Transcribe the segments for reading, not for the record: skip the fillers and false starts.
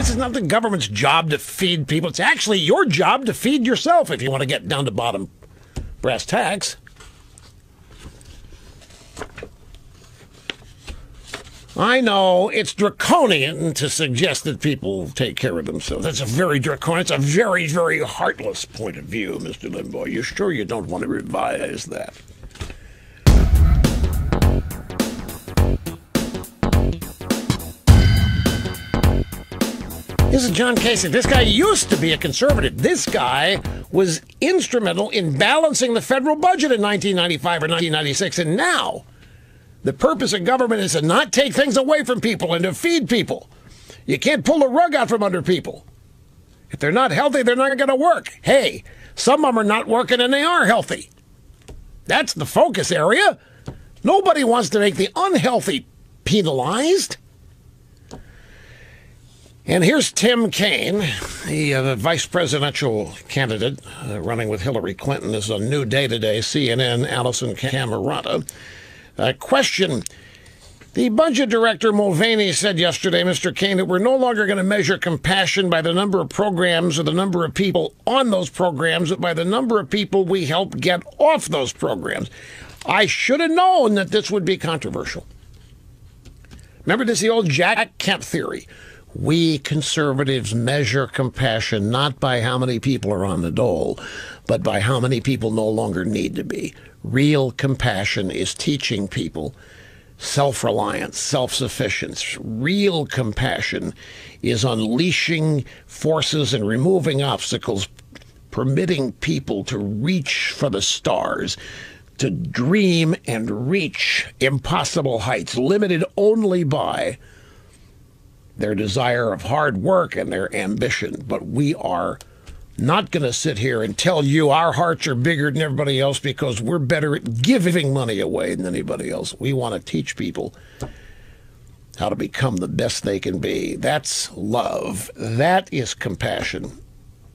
This is not the government's job to feed people. It's actually your job to feed yourself if you want to get down to bottom brass tacks. I know it's draconian to suggest that people take care of themselves. That's a very draconian, it's a very, very heartless point of view, Mr. Limbaugh. You sure you don't want to revise that? This is John Kasich. This guy used to be a conservative. This guy was instrumental in balancing the federal budget in 1995 or 1996, and now the purpose of government is to not take things away from people and to feed people. You can't pull the rug out from under people. If they're not healthy, they're not going to work. Hey, some of them are not working and they are healthy. That's the focus area. Nobody wants to make the unhealthy penalized. And here's Tim Kaine, the vice presidential candidate running with Hillary Clinton. This is a new day today, CNN, Allison Camerata. Question. The budget director Mulvaney said yesterday, Mr. Kaine, that we're no longer going to measure compassion by the number of programs or the number of people on those programs, but by the number of people we help get off those programs. I should have known that this would be controversial. Remember, this is the old Jack Kemp theory. We conservatives measure compassion not by how many people are on the dole, but by how many people no longer need to be. Real compassion is teaching people self-reliance, self-sufficiency. Real compassion is unleashing forces and removing obstacles, permitting people to reach for the stars, to dream and reach impossible heights, limited only by their desire of hard work and their ambition. But we are not going to sit here and tell you our hearts are bigger than everybody else because we're better at giving money away than anybody else. We want to teach people how to become the best they can be. That's love. That is compassion.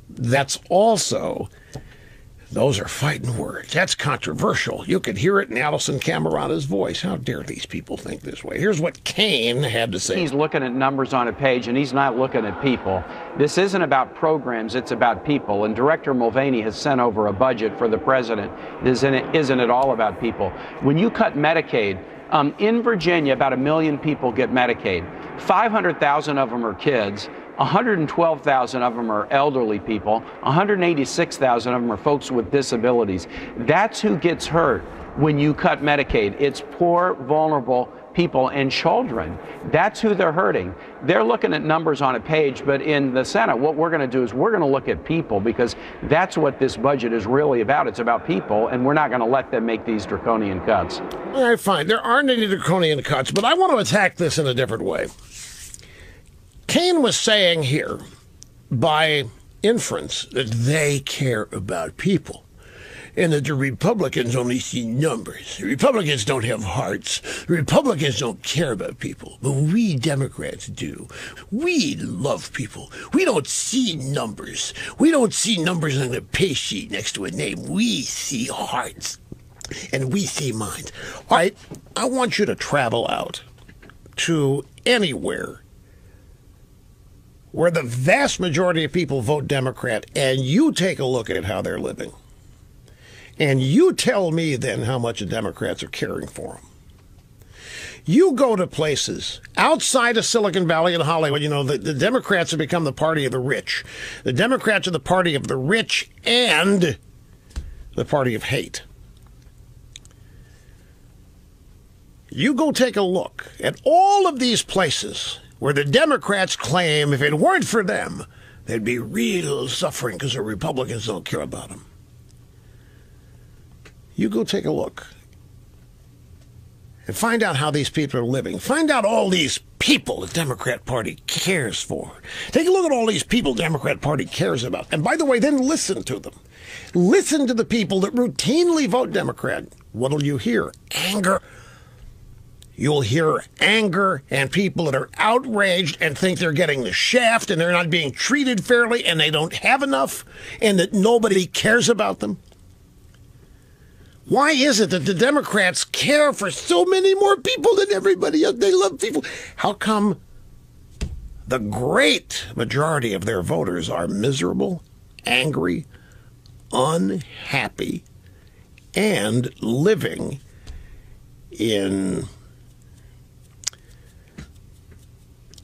That's also, those are fighting words. That's controversial. You could hear it in Allison Camerata's voice. How dare these people think this way? Here's what Kaine had to say. He's looking at numbers on a page, and he's not looking at people. This isn't about programs, it's about people. And Director Mulvaney has sent over a budget for the president. Isn't it all about people? When you cut Medicaid, in Virginia, about 1 million people get Medicaid. 500,000 of them are kids. 112,000 of them are elderly people. 186,000 of them are folks with disabilities. That's who gets hurt when you cut Medicaid. It's poor, vulnerable people and children. That's who they're hurting. They're looking at numbers on a page, but in the Senate, what we're going to do is we're going to look at people, because that's what this budget is really about. It's about people, and we're not going to let them make these draconian cuts. All right, fine. There aren't any draconian cuts, but I want to attack this in a different way. Kaine was saying here, by inference, that they care about people and that the Republicans only see numbers. The Republicans don't have hearts. The Republicans don't care about people. But we Democrats do. We love people. We don't see numbers. We don't see numbers on a pay sheet next to a name. We see hearts. And we see minds. All right, I want you to travel out to anywhere where the vast majority of people vote Democrat, and you take a look at how they're living. And you tell me then how much the Democrats are caring for them. You go to places outside of Silicon Valley and Hollywood, you know, the Democrats have become the party of the rich. The Democrats are the party of the rich and the party of hate. You go take a look at all of these places where the Democrats claim if it weren't for them, there'd be real suffering because the Republicans don't care about them. You go take a look and find out how these people are living. Find out all these people the Democrat Party cares for. Take a look at all these people the Democrat Party cares about. And by the way, then listen to them. Listen to the people that routinely vote Democrat. What'll you hear? Anger. You'll hear anger and people that are outraged and think they're getting the shaft and they're not being treated fairly and they don't have enough and that nobody cares about them. Why is it that the Democrats care for so many more people than everybody else? They love people. How come the great majority of their voters are miserable, angry, unhappy, and living in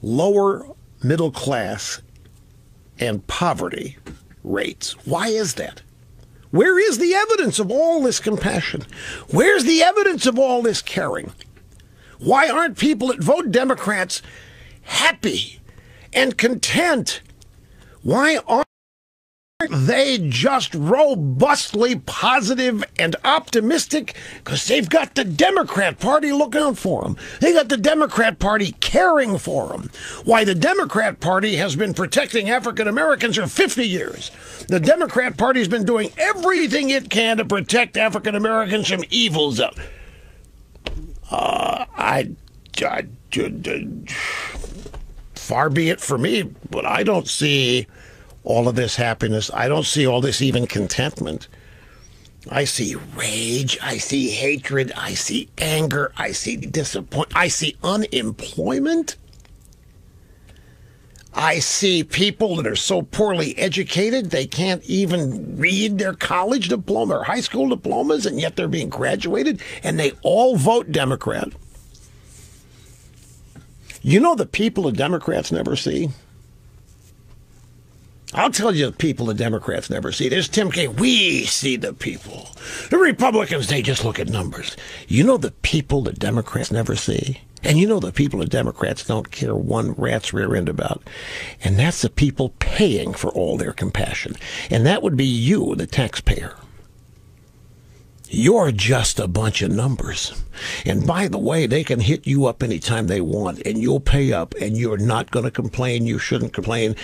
lower middle class and poverty rates. Why is that? Where is the evidence of all this compassion? Where's the evidence of all this caring? Why aren't people that vote Democrats happy and content? Why aren't they just robustly positive and optimistic? Because they've got the Democrat Party looking out for them. They got the Democrat Party caring for them. Why, the Democrat Party has been protecting African Americans for 50 years. The Democrat Party has been doing everything it can to protect African Americans from evils. Far be it for me, but I don't see all of this happiness. I don't see all this even contentment. I see rage. I see hatred. I see anger. I see disappointment. I see unemployment. I see people that are so poorly educated they can't even read their college diploma or high school diplomas, and yet they're being graduated, and they all vote Democrat. You know the people the Democrats never see? I'll tell you the people the Democrats never see. There's Tim Kaine. We see the people. The Republicans, they just look at numbers. You know the people the Democrats never see? And you know the people the Democrats don't care one rat's rear end about? And that's the people paying for all their compassion. And that would be you, the taxpayer. You're just a bunch of numbers. And by the way, they can hit you up anytime they want, and you'll pay up, and you're not going to complain. You shouldn't complain.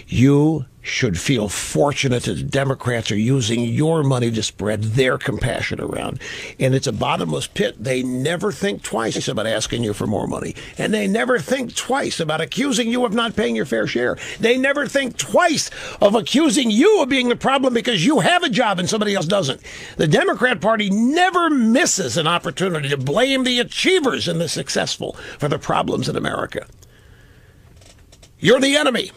You should feel fortunate that the Democrats are using your money to spread their compassion around. And it's a bottomless pit. They never think twice about asking you for more money. And they never think twice about accusing you of not paying your fair share. They never think twice of accusing you of being the problem because you have a job and somebody else doesn't. The Democrat Party never misses an opportunity to blame the achievers and the successful for the problems in America. You're the enemy.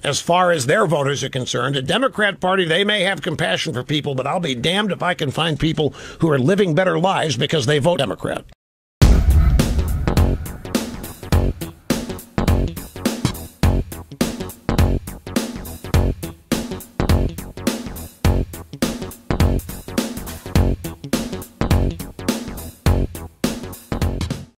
As far as their voters are concerned, the Democrat Party, they may have compassion for people, but I'll be damned if I can find people who are living better lives because they vote Democrat.